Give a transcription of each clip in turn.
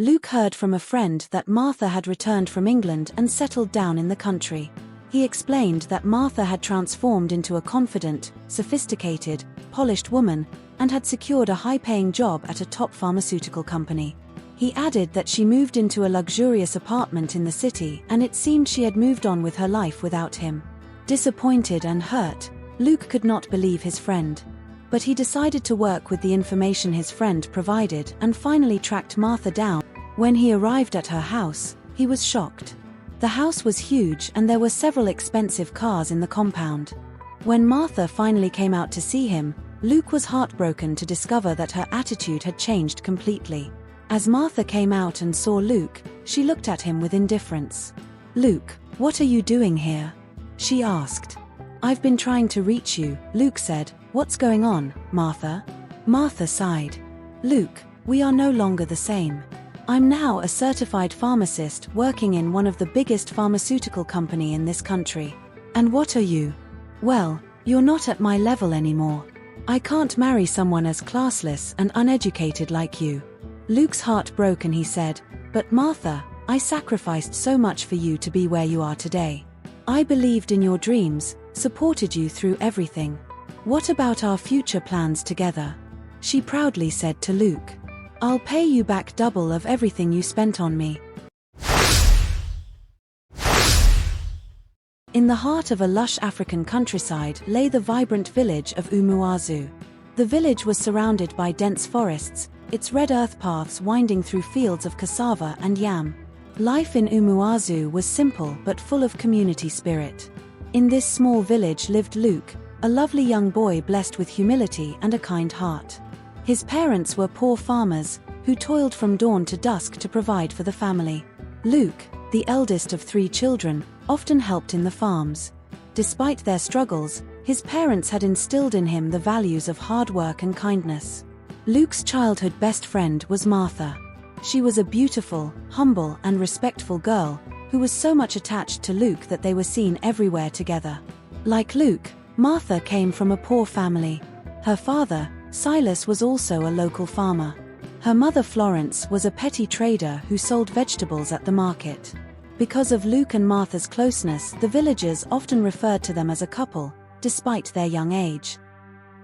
Luke heard from a friend that Martha had returned from England and settled down in the country. He explained that Martha had transformed into a confident, sophisticated, polished woman, and had secured a high-paying job at a top pharmaceutical company. He added that she moved into a luxurious apartment in the city, and it seemed she had moved on with her life without him. Disappointed and hurt, Luke could not believe his friend. But he decided to work with the information his friend provided and finally tracked Martha down. When he arrived at her house, he was shocked. The house was huge and there were several expensive cars in the compound. When Martha finally came out to see him, Luke was heartbroken to discover that her attitude had changed completely. As Martha came out and saw Luke, she looked at him with indifference. "Luke, what are you doing here?" she asked. "I've been trying to reach you," Luke said. "What's going on, Martha?" Martha sighed. "Luke, we are no longer the same. I'm now a certified pharmacist working in one of the biggest pharmaceutical company in this country. And what are you? Well, you're not at my level anymore. I can't marry someone as classless and uneducated like you." Luke's heart broke and he said, "But Martha, I sacrificed so much for you to be where you are today. I believed in your dreams, supported you through everything. What about our future plans together?" She proudly said to Luke, "I'll pay you back double of everything you spent on me." In the heart of a lush African countryside lay the vibrant village of Umuazu. The village was surrounded by dense forests, its red earth paths winding through fields of cassava and yam. Life in Umuazu was simple but full of community spirit. In this small village lived Luke, a lovely young boy blessed with humility and a kind heart. His parents were poor farmers, who toiled from dawn to dusk to provide for the family. Luke, the eldest of 3 children, often helped in the farms. Despite their struggles, his parents had instilled in him the values of hard work and kindness. Luke's childhood best friend was Martha. She was a beautiful, humble, and respectful girl, who was so much attached to Luke that they were seen everywhere together. Like Luke, Martha came from a poor family. Her father, Silas, was also a local farmer. Her mother, Florence, was a petty trader who sold vegetables at the market. Because of Luke and Martha's closeness, the villagers often referred to them as a couple, despite their young age.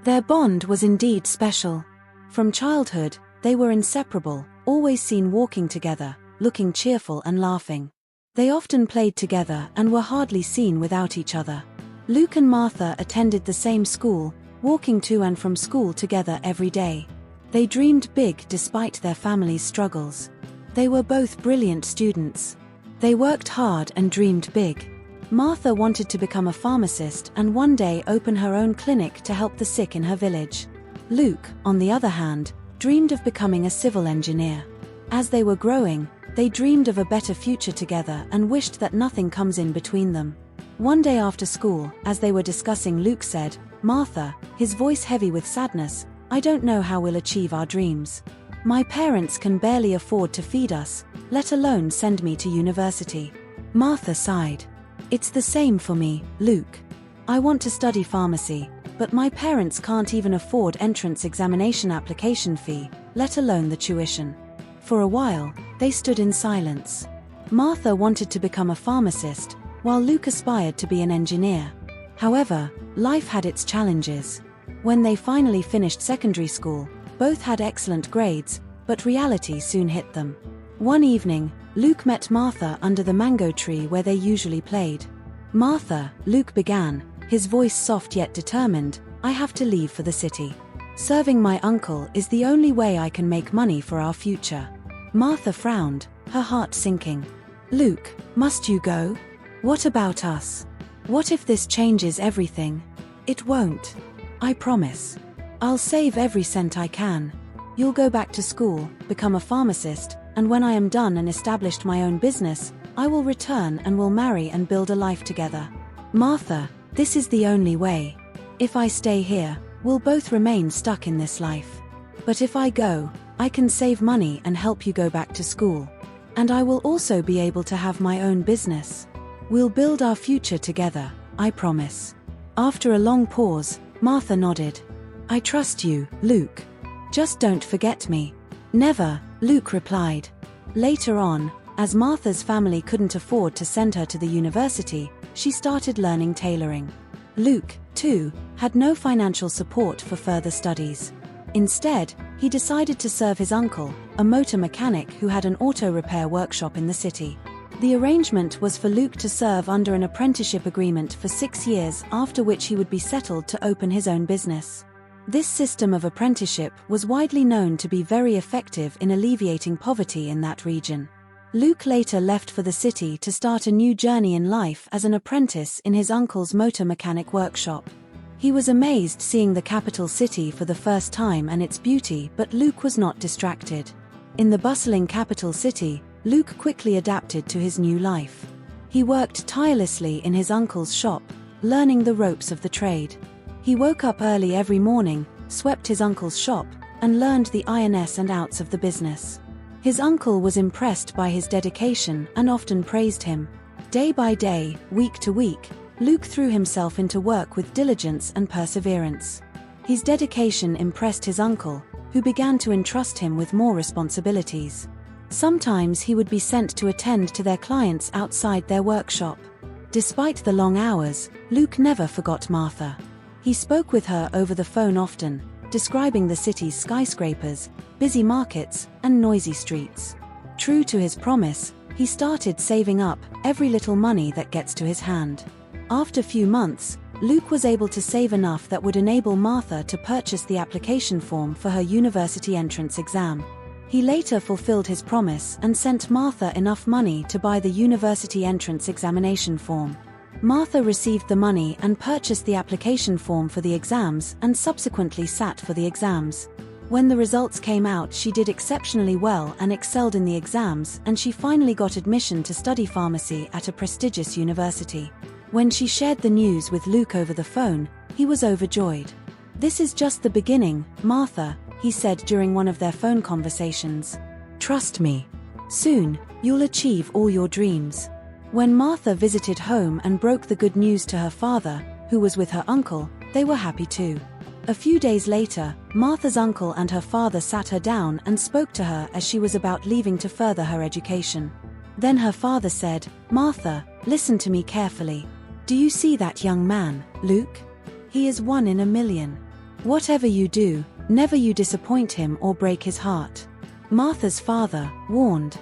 Their bond was indeed special. From childhood, they were inseparable, always seen walking together, looking cheerful and laughing. They often played together and were hardly seen without each other. Luke and Martha attended the same school, walking to and from school together every day. They dreamed big despite their family's struggles. They were both brilliant students. They worked hard and dreamed big. Martha wanted to become a pharmacist and one day open her own clinic to help the sick in her village. Luke, on the other hand, dreamed of becoming a civil engineer. As they were growing, they dreamed of a better future together and wished that nothing comes in between them. One day after school, as they were discussing, Luke said, "Martha," his voice heavy with sadness, "I don't know how we'll achieve our dreams. My parents can barely afford to feed us, let alone send me to university." Martha sighed. "It's the same for me, Luke. I want to study pharmacy, but my parents can't even afford entrance examination application fee, let alone the tuition." For a while, they stood in silence. Martha wanted to become a pharmacist, while Luke aspired to be an engineer. However, life had its challenges. When they finally finished secondary school, both had excellent grades, but reality soon hit them. One evening, Luke met Martha under the mango tree where they usually played. "Martha," Luke began, his voice soft yet determined, "I have to leave for the city. Serving my uncle is the only way I can make money for our future." Martha frowned, her heart sinking. "Luke, must you go? What about us? What if this changes everything?" "It won't. I promise. I'll save every cent I can. You'll go back to school, become a pharmacist, and when I am done and established my own business, I will return and we'll marry and build a life together." "Martha, this is the only way. If I stay here, we'll both remain stuck in this life. But if I go, I can save money and help you go back to school. And I will also be able to have my own business. We'll build our future together, I promise." After a long pause, Martha nodded. "I trust you, Luke. Just don't forget me." "Never," Luke replied. Later on, as Martha's family couldn't afford to send her to the university, she started learning tailoring. Luke, too, had no financial support for further studies. Instead, he decided to serve his uncle, a motor mechanic who had an auto repair workshop in the city. The arrangement was for Luke to serve under an apprenticeship agreement for 6 years, after which he would be settled to open his own business. This system of apprenticeship was widely known to be very effective in alleviating poverty in that region. Luke later left for the city to start a new journey in life as an apprentice in his uncle's motor mechanic workshop. He was amazed seeing the capital city for the first time and its beauty, but Luke was not distracted. In the bustling capital city, Luke quickly adapted to his new life. He worked tirelessly in his uncle's shop, learning the ropes of the trade. He woke up early every morning, swept his uncle's shop, and learned the ins and outs of the business. His uncle was impressed by his dedication and often praised him. Day by day, week to week, Luke threw himself into work with diligence and perseverance. His dedication impressed his uncle, who began to entrust him with more responsibilities. Sometimes he would be sent to attend to their clients outside their workshop. Despite the long hours, Luke never forgot Martha. He spoke with her over the phone often, describing the city's skyscrapers, busy markets, and noisy streets. True to his promise, he started saving up every little money that gets to his hand. After few months, Luke was able to save enough that would enable Martha to purchase the application form for her university entrance exam. He later fulfilled his promise and sent Martha enough money to buy the university entrance examination form. Martha received the money and purchased the application form for the exams and subsequently sat for the exams. When the results came out, she did exceptionally well and excelled in the exams, and she finally got admission to study pharmacy at a prestigious university. When she shared the news with Luke over the phone, he was overjoyed. "This is just the beginning, Martha," he said during one of their phone conversations. "Trust me. Soon, you'll achieve all your dreams." When Martha visited home and broke the good news to her father, who was with her uncle, they were happy too. A few days later, Martha's uncle and her father sat her down and spoke to her as she was about leaving to further her education. Then her father said, "Martha, listen to me carefully. Do you see that young man, Luke? He is 1 in a million. Whatever you do, never you disappoint him or break his heart." Martha's father warned,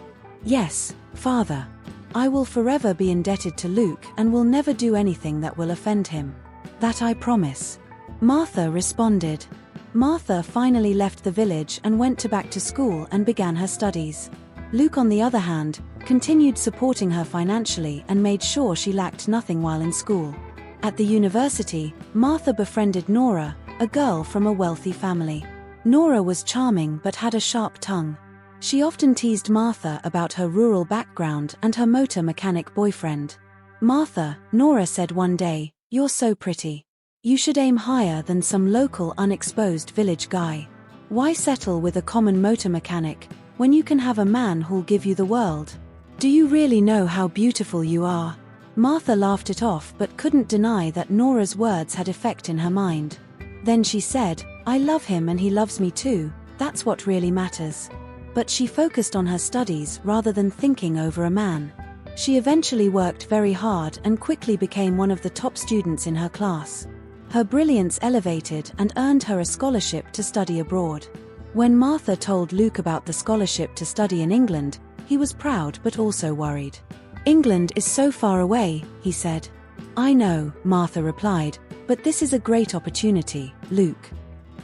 "Yes, father. I will forever be indebted to Luke and will never do anything that will offend him. That I promise." Martha responded. Martha finally left the village and went back to school and began her studies. Luke, on the other hand, continued supporting her financially and made sure she lacked nothing while in school. At the university, Martha befriended Nora, a girl from a wealthy family. Nora was charming but had a sharp tongue. She often teased Martha about her rural background and her motor mechanic boyfriend. "Martha," Nora said one day, "you're so pretty. You should aim higher than some local unexposed village guy. Why settle with a common motor mechanic when you can have a man who'll give you the world? Do you really know how beautiful you are?" Martha laughed it off but couldn't deny that Nora's words had effect in her mind. Then she said, "I love him and he loves me too, that's what really matters." But she focused on her studies rather than thinking over a man. She eventually worked very hard and quickly became one of the top students in her class. Her brilliance elevated and earned her a scholarship to study abroad. When Martha told Luke about the scholarship to study in England, he was proud but also worried. "England is so far away," he said. "I know," Martha replied, "but this is a great opportunity, Luke.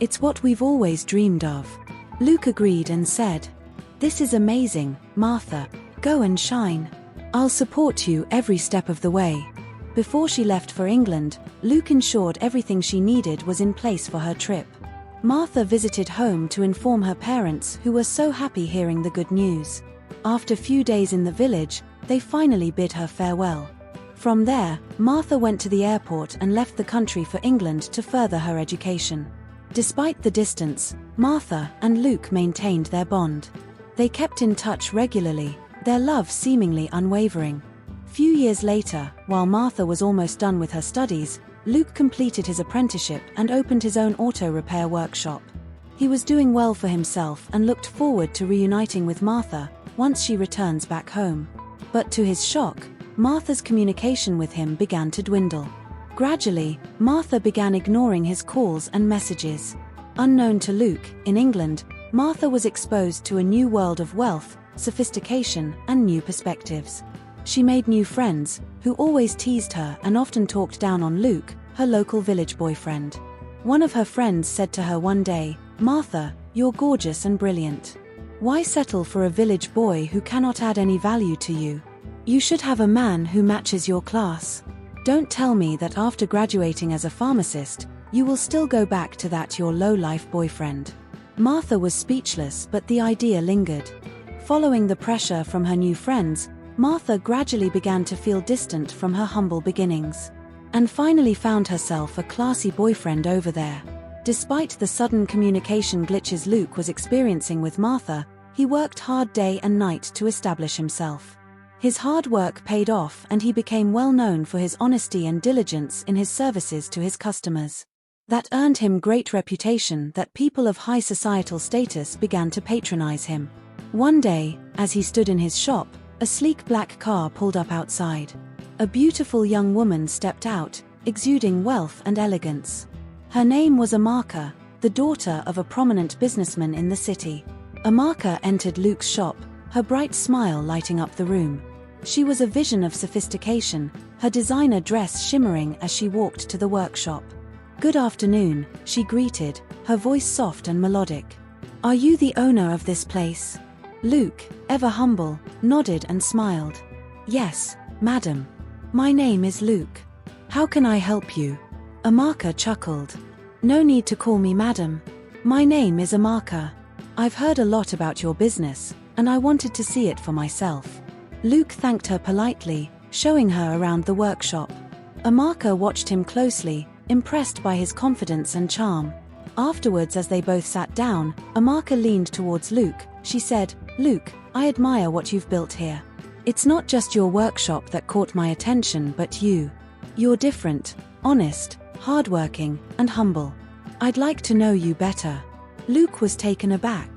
It's what we've always dreamed of." Luke agreed and said, "This is amazing, Martha. Go and shine. I'll support you every step of the way." Before she left for England, Luke ensured everything she needed was in place for her trip. Martha visited home to inform her parents, who were so happy hearing the good news. After few days in the village, they finally bid her farewell. From there, Martha went to the airport and left the country for England to further her education. Despite the distance, Martha and Luke maintained their bond. They kept in touch regularly, their love seemingly unwavering. Few years later, while Martha was almost done with her studies, Luke completed his apprenticeship and opened his own auto repair workshop. He was doing well for himself and looked forward to reuniting with Martha, once she returns back home. But to his shock, Martha's communication with him began to dwindle. Gradually, Martha began ignoring his calls and messages. Unknown to Luke, in England, Martha was exposed to a new world of wealth, sophistication, and new perspectives. She made new friends, who always teased her and often talked down on Luke, her local village boyfriend. One of her friends said to her one day, "Martha, you're gorgeous and brilliant. Why settle for a village boy who cannot add any value to you? You should have a man who matches your class. Don't tell me that after graduating as a pharmacist, you will still go back to that your low-life boyfriend." Martha was speechless, but the idea lingered. Following the pressure from her new friends, Martha gradually began to feel distant from her humble beginnings, and finally found herself a classy boyfriend over there. Despite the sudden communication glitches Luke was experiencing with Martha, he worked hard day and night to establish himself. His hard work paid off, and he became well known for his honesty and diligence in his services to his customers. That earned him great reputation that people of high societal status began to patronize him. One day, as he stood in his shop, a sleek black car pulled up outside. A beautiful young woman stepped out, exuding wealth and elegance. Her name was Amaka, the daughter of a prominent businessman in the city. Amaka entered Luke's shop, her bright smile lighting up the room. She was a vision of sophistication, her designer dress shimmering as she walked to the workshop. "Good afternoon," she greeted, her voice soft and melodic. "Are you the owner of this place?" Luke, ever humble, nodded and smiled. "Yes, madam. My name is Luke. How can I help you?" Amaka chuckled. "No need to call me madam. My name is Amaka. I've heard a lot about your business, and I wanted to see it for myself." Luke thanked her politely, showing her around the workshop. Amaka watched him closely, impressed by his confidence and charm. Afterwards, as they both sat down, Amaka leaned towards Luke. She said, "Luke, I admire what you've built here. It's not just your workshop that caught my attention, but you. You're different, honest, hardworking, and humble. I'd like to know you better." Luke was taken aback.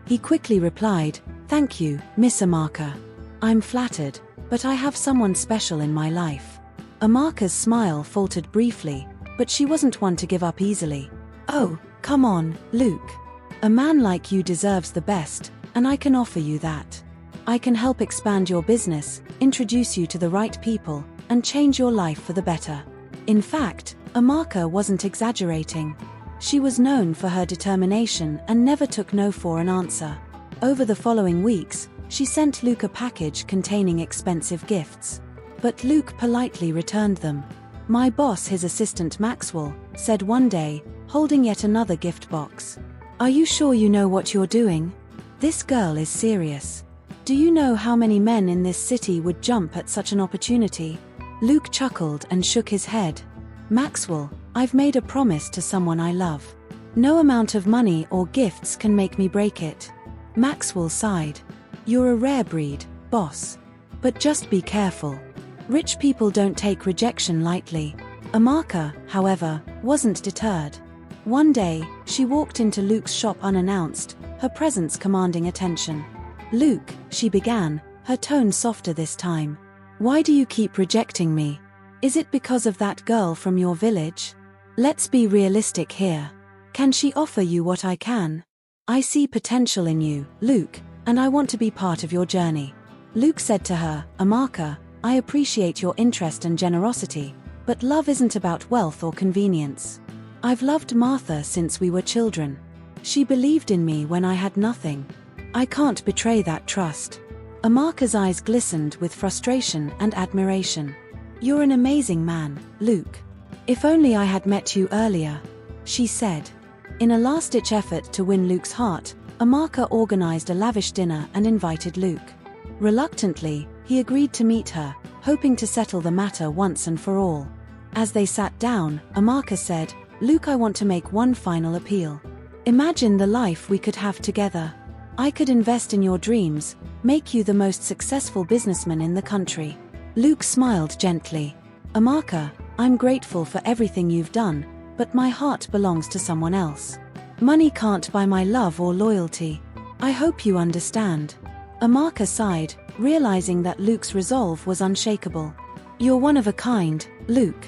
He quickly replied, "Thank you, Miss Amaka. I'm flattered, but I have someone special in my life." Amaka's smile faltered briefly, but she wasn't one to give up easily. "Oh, come on, Luke. A man like you deserves the best, and I can offer you that. I can help expand your business, introduce you to the right people, and change your life for the better." In fact, Amaka wasn't exaggerating. She was known for her determination and never took no for an answer. Over the following weeks, she sent Luke a package containing expensive gifts. But Luke politely returned them. "My boss, his assistant Maxwell, said one day, holding yet another gift box. 'Are you sure you know what you're doing? This girl is serious. Do you know how many men in this city would jump at such an opportunity?' Luke chuckled and shook his head. "Maxwell, I've made a promise to someone I love. No amount of money or gifts can make me break it." Maxwell sighed. "You're a rare breed, boss. But just be careful. Rich people don't take rejection lightly." Amaka, however, wasn't deterred. One day, she walked into Luke's shop unannounced, her presence commanding attention. "Luke," she began, her tone softer this time. "Why do you keep rejecting me? Is it because of that girl from your village? Let's be realistic here. Can she offer you what I can? I see potential in you, Luke, and I want to be part of your journey." Luke said to her, "Amaka, I appreciate your interest and generosity, but love isn't about wealth or convenience. I've loved Martha since we were children. She believed in me when I had nothing. I can't betray that trust." Amaka's eyes glistened with frustration and admiration. "You're an amazing man, Luke. If only I had met you earlier," she said. In a last-ditch effort to win Luke's heart, Amaka organized a lavish dinner and invited Luke. Reluctantly, he agreed to meet her, hoping to settle the matter once and for all. As they sat down, Amaka said, "Luke, I want to make one final appeal. Imagine the life we could have together. I could invest in your dreams, make you the most successful businessman in the country." Luke smiled gently. "Amaka, I'm grateful for everything you've done, but my heart belongs to someone else. Money can't buy my love or loyalty. I hope you understand." Amaka sighed, realizing that Luke's resolve was unshakable. "You're one of a kind, Luke.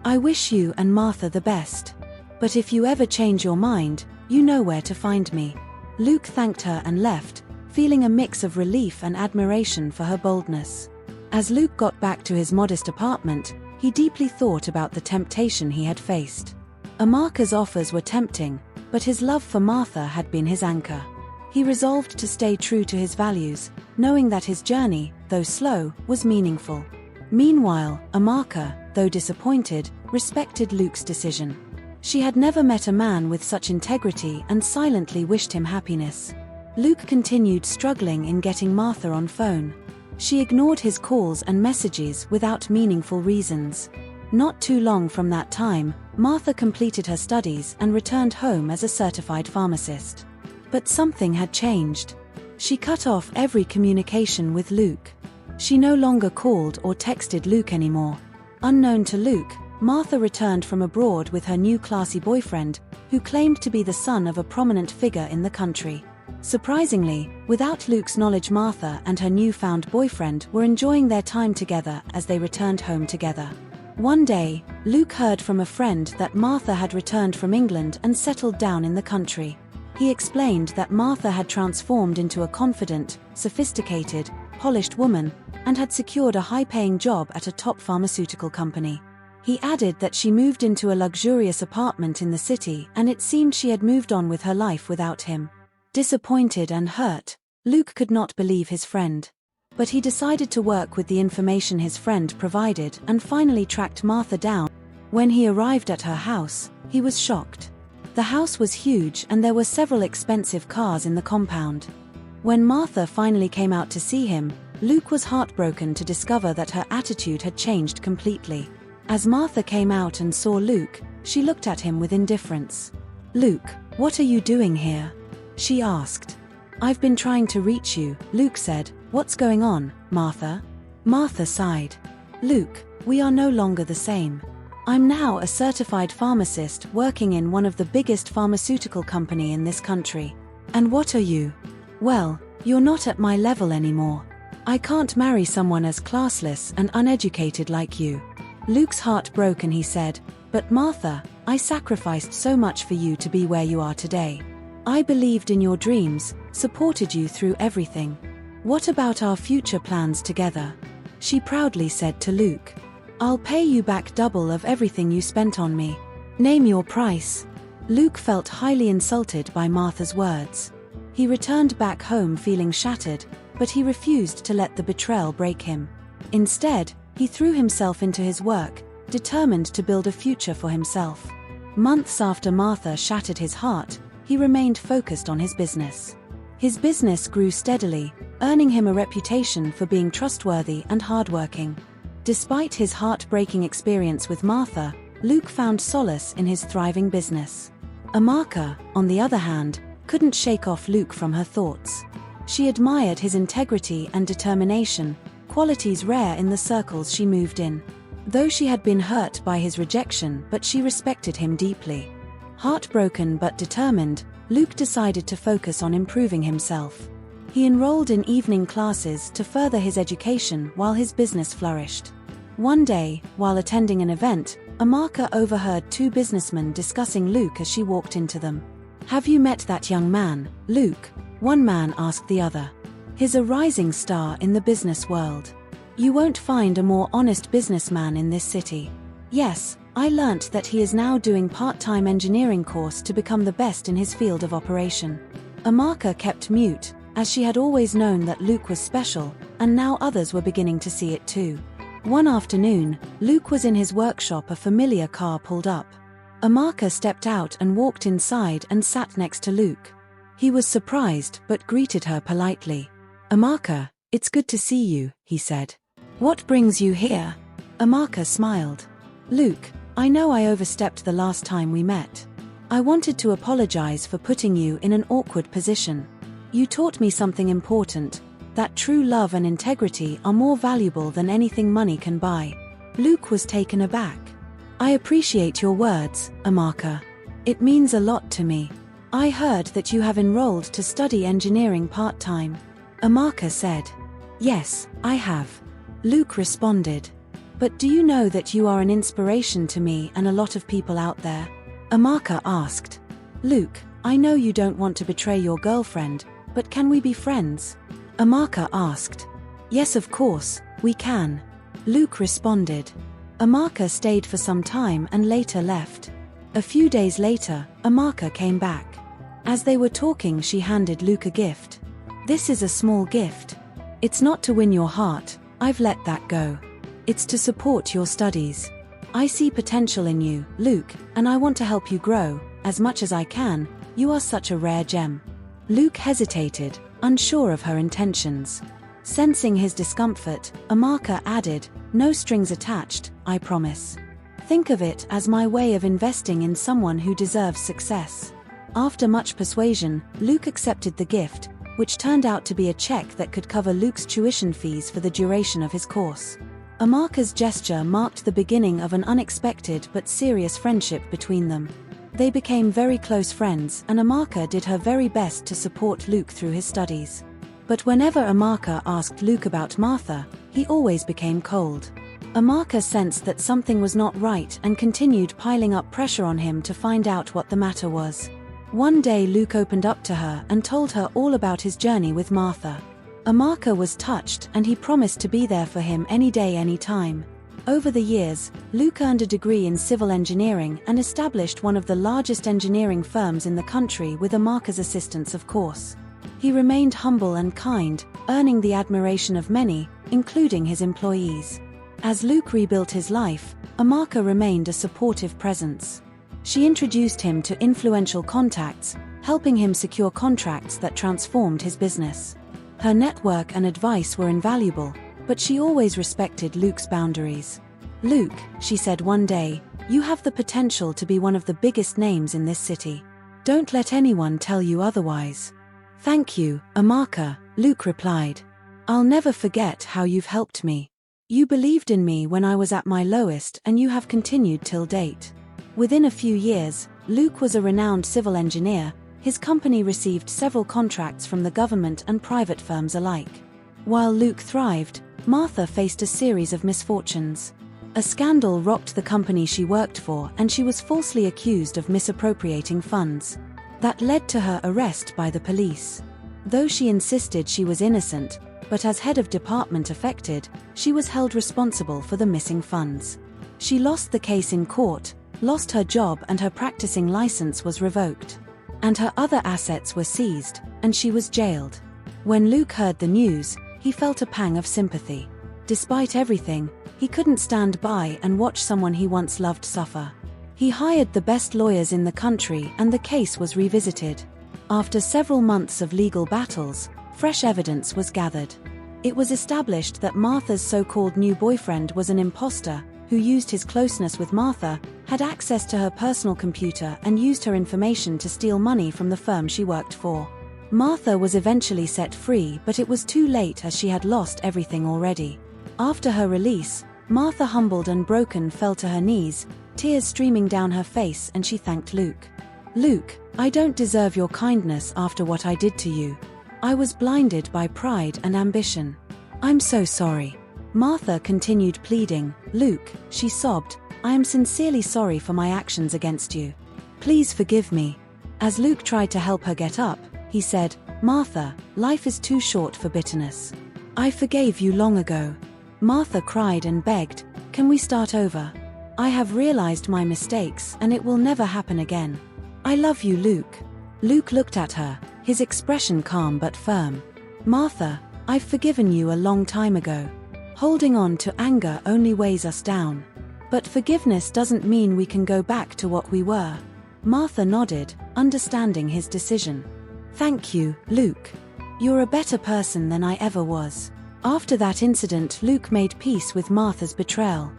I wish you and Martha the best. But if you ever change your mind, you know where to find me." Luke thanked her and left, feeling a mix of relief and admiration for her boldness. As Luke got back to his modest apartment, he deeply thought about the temptation he had faced. Amaka's offers were tempting, but his love for Martha had been his anchor. He resolved to stay true to his values, knowing that his journey, though slow, was meaningful. Meanwhile, Amaka, though disappointed, respected Luke's decision. She had never met a man with such integrity and silently wished him happiness. Luke continued struggling in getting Martha on phone. She ignored his calls and messages without meaningful reasons. Not too long from that time, Martha completed her studies and returned home as a certified pharmacist. But something had changed. She cut off every communication with Luke. She no longer called or texted Luke anymore. Unknown to Luke, Martha returned from abroad with her new classy boyfriend, who claimed to be the son of a prominent figure in the country. Surprisingly, without Luke's knowledge, Martha and her newfound boyfriend were enjoying their time together as they returned home together. One day, Luke heard from a friend that Martha had returned from England and settled down in the country. He explained that Martha had transformed into a confident, sophisticated, polished woman, and had secured a high-paying job at a top pharmaceutical company. He added that she moved into a luxurious apartment in the city and it seemed she had moved on with her life without him. Disappointed and hurt, Luke could not believe his friend. But he decided to work with the information his friend provided and finally tracked Martha down. When he arrived at her house, he was shocked. The house was huge and there were several expensive cars in the compound. When Martha finally came out to see him, Luke was heartbroken to discover that her attitude had changed completely. As Martha came out and saw Luke, she looked at him with indifference. "Luke, what are you doing here?" she asked. "I've been trying to reach you," Luke said. "What's going on, Martha?" Martha sighed. "Luke, we are no longer the same. I'm now a certified pharmacist working in one of the biggest pharmaceutical company in this country. And what are you? Well, you're not at my level anymore. I can't marry someone as classless and uneducated like you." Luke's heart broke and he said, "But Martha, I sacrificed so much for you to be where you are today. I believed in your dreams, supported you through everything. What about our future plans together?" She proudly said to Luke, "I'll pay you back double of everything you spent on me. Name your price." Luke felt highly insulted by Martha's words. He returned back home feeling shattered, but he refused to let the betrayal break him. Instead, he threw himself into his work, determined to build a future for himself. Months after Martha shattered his heart, he remained focused on his business. His business grew steadily, earning him a reputation for being trustworthy and hardworking. Despite his heartbreaking experience with Martha, Luke found solace in his thriving business. Amaka, on the other hand, couldn't shake off Luke from her thoughts. She admired his integrity and determination, qualities rare in the circles she moved in. Though she had been hurt by his rejection, but she respected him deeply. Heartbroken but determined, Luke decided to focus on improving himself. He enrolled in evening classes to further his education while his business flourished. One day, while attending an event, Amaka overheard two businessmen discussing Luke as she walked into them. "Have you met that young man, Luke?" one man asked the other. "He's a rising star in the business world. You won't find a more honest businessman in this city." "Yes, I learnt that he is now doing part-time engineering course to become the best in his field of operation." Amaka kept mute, as she had always known that Luke was special, and now others were beginning to see it too. One afternoon, Luke was in his workshop. A familiar car pulled up. Amaka stepped out and walked inside and sat next to Luke. He was surprised but greeted her politely. "Amaka, it's good to see you," he said. "What brings you here?" Amaka smiled. "Luke, I know I overstepped the last time we met. I wanted to apologize for putting you in an awkward position. You taught me something important, that true love and integrity are more valuable than anything money can buy." Luke was taken aback. "I appreciate your words, Amaka. It means a lot to me. I heard that you have enrolled to study engineering part-time. Amaka said. Yes, I have. Luke responded. But do you know that you are an inspiration to me and a lot of people out there? Amaka asked. Luke, I know you don't want to betray your girlfriend, but can we be friends? Amaka asked. Yes, of course, we can. Luke responded. Amaka stayed for some time and later left. A few days later, Amaka came back. As they were talking, she handed Luke a gift. This is a small gift. It's not to win your heart, I've let that go. It's to support your studies. I see potential in you, Luke, and I want to help you grow, as much as I can. You are such a rare gem. Luke hesitated, unsure of her intentions. Sensing his discomfort, Amaka added, no strings attached, I promise. Think of it as my way of investing in someone who deserves success. After much persuasion, Luke accepted the gift, which turned out to be a check that could cover Luke's tuition fees for the duration of his course. Amaka's gesture marked the beginning of an unexpected but serious friendship between them. They became very close friends, and Amaka did her very best to support Luke through his studies. But whenever Amaka asked Luke about Martha, he always became cold. Amaka sensed that something was not right and continued piling up pressure on him to find out what the matter was. One day Luke opened up to her and told her all about his journey with Martha. Amaka was touched, and he promised to be there for him any day, any time. Over the years, Luke earned a degree in civil engineering and established one of the largest engineering firms in the country with Amaka's assistance, of course. He remained humble and kind, earning the admiration of many, including his employees. As Luke rebuilt his life, Amaka remained a supportive presence. She introduced him to influential contacts, helping him secure contracts that transformed his business. Her network and advice were invaluable, but she always respected Luke's boundaries. Luke, she said one day, you have the potential to be one of the biggest names in this city. Don't let anyone tell you otherwise. Thank you, Amaka, Luke replied. I'll never forget how you've helped me. You believed in me when I was at my lowest, and you have continued till date. Within a few years, Luke was a renowned civil engineer. His company received several contracts from the government and private firms alike. While Luke thrived, Martha faced a series of misfortunes. A scandal rocked the company she worked for, and she was falsely accused of misappropriating funds. That led to her arrest by the police. Though she insisted she was innocent, but as head of department affected, she was held responsible for the missing funds. She lost the case in court, lost her job, and her practicing license was revoked. And her other assets were seized, and she was jailed. When Luke heard the news, he felt a pang of sympathy. Despite everything, he couldn't stand by and watch someone he once loved suffer. He hired the best lawyers in the country, and the case was revisited. After several months of legal battles, fresh evidence was gathered. It was established that Martha's so-called new boyfriend was an imposter, who used his closeness with Martha, had access to her personal computer, and used her information to steal money from the firm she worked for. Martha was eventually set free, but it was too late as she had lost everything already. After her release, Martha, humbled and broken, fell to her knees, tears streaming down her face, and she thanked Luke. Luke, I don't deserve your kindness after what I did to you. I was blinded by pride and ambition. I'm so sorry. Martha continued pleading. Luke, she sobbed, I am sincerely sorry for my actions against you. Please forgive me. As Luke tried to help her get up, he said, Martha, life is too short for bitterness. I forgave you long ago. Martha cried and begged, can we start over? I have realized my mistakes, and it will never happen again. I love you, Luke. Luke looked at her, his expression calm but firm. Martha, I've forgiven you a long time ago. Holding on to anger only weighs us down. But forgiveness doesn't mean we can go back to what we were. Martha nodded, understanding his decision. Thank you, Luke. You're a better person than I ever was. After that incident, Luke made peace with Martha's betrayal.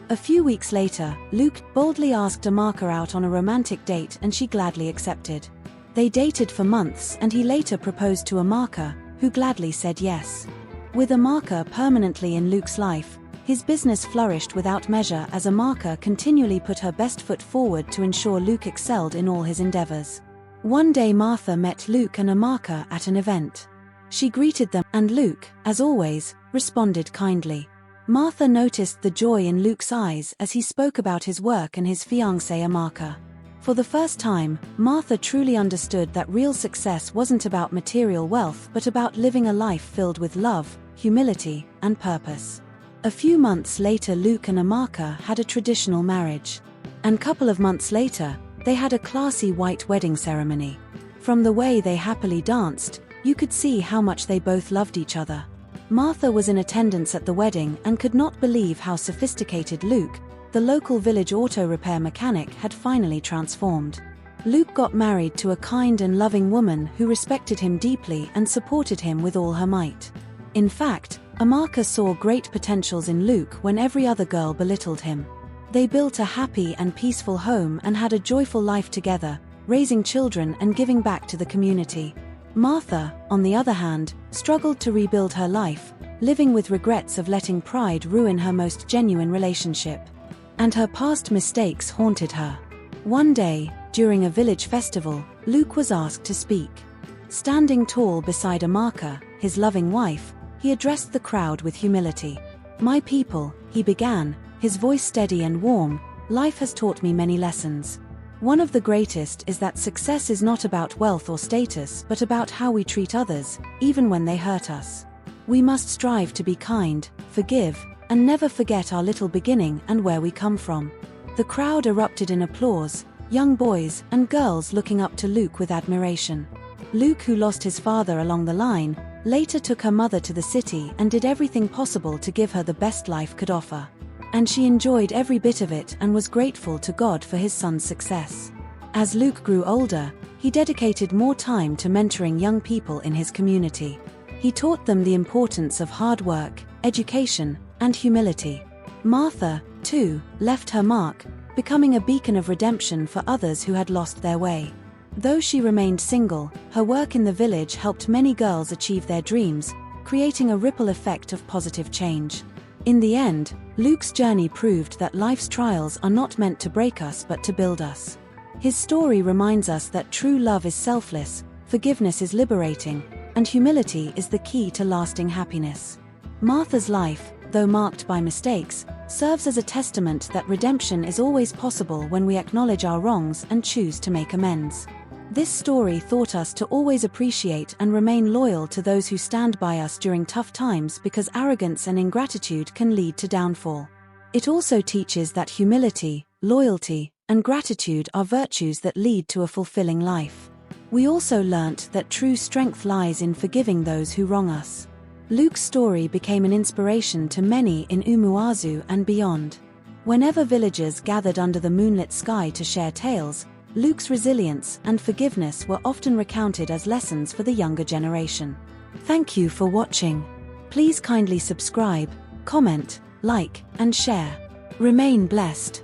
A few weeks later, Luke boldly asked Amaka out on a romantic date, and she gladly accepted. They dated for months, and he later proposed to Amaka, who gladly said yes. With Amaka permanently in Luke's life, his business flourished without measure as Amaka continually put her best foot forward to ensure Luke excelled in all his endeavors. One day Martha met Luke and Amaka at an event. She greeted them, and Luke, as always, responded kindly. Martha noticed the joy in Luke's eyes as he spoke about his work and his fiancée Amaka. For the first time, Martha truly understood that real success wasn't about material wealth but about living a life filled with love, humility, and purpose. A few months later, Luke and Amaka had a traditional marriage. And a couple of months later, they had a classy white wedding ceremony. From the way they happily danced, you could see how much they both loved each other. Martha was in attendance at the wedding and could not believe how sophisticated Luke, the local village auto repair mechanic, had finally transformed. Luke got married to a kind and loving woman who respected him deeply and supported him with all her might. In fact, Amaka saw great potentials in Luke when every other girl belittled him. They built a happy and peaceful home and had a joyful life together, raising children and giving back to the community. Martha, on the other hand, struggled to rebuild her life, living with regrets of letting pride ruin her most genuine relationship. And her past mistakes haunted her. One day, during a village festival, Luke was asked to speak. Standing tall beside Amaka, his loving wife, he addressed the crowd with humility. "My people," he began, his voice steady and warm, "life has taught me many lessons. One of the greatest is that success is not about wealth or status but about how we treat others, even when they hurt us. We must strive to be kind, forgive, and never forget our little beginning and where we come from." The crowd erupted in applause, young boys and girls looking up to Luke with admiration. Luke, who lost his father along the line, later took her mother to the city and did everything possible to give her the best life could offer. And she enjoyed every bit of it and was grateful to God for his son's success. As Luke grew older, he dedicated more time to mentoring young people in his community. He taught them the importance of hard work, education, and humility. Martha, too, left her mark, becoming a beacon of redemption for others who had lost their way. Though she remained single, her work in the village helped many girls achieve their dreams, creating a ripple effect of positive change. In the end, Luke's journey proved that life's trials are not meant to break us but to build us. His story reminds us that true love is selfless, forgiveness is liberating, and humility is the key to lasting happiness. Martha's life, though marked by mistakes, serves as a testament that redemption is always possible when we acknowledge our wrongs and choose to make amends. This story taught us to always appreciate and remain loyal to those who stand by us during tough times because arrogance and ingratitude can lead to downfall. It also teaches that humility, loyalty, and gratitude are virtues that lead to a fulfilling life. We also learnt that true strength lies in forgiving those who wrong us. Luke's story became an inspiration to many in Umuazu and beyond. Whenever villagers gathered under the moonlit sky to share tales, Luke's resilience and forgiveness were often recounted as lessons for the younger generation. Thank you for watching. Please kindly subscribe, comment, like, and share. Remain blessed.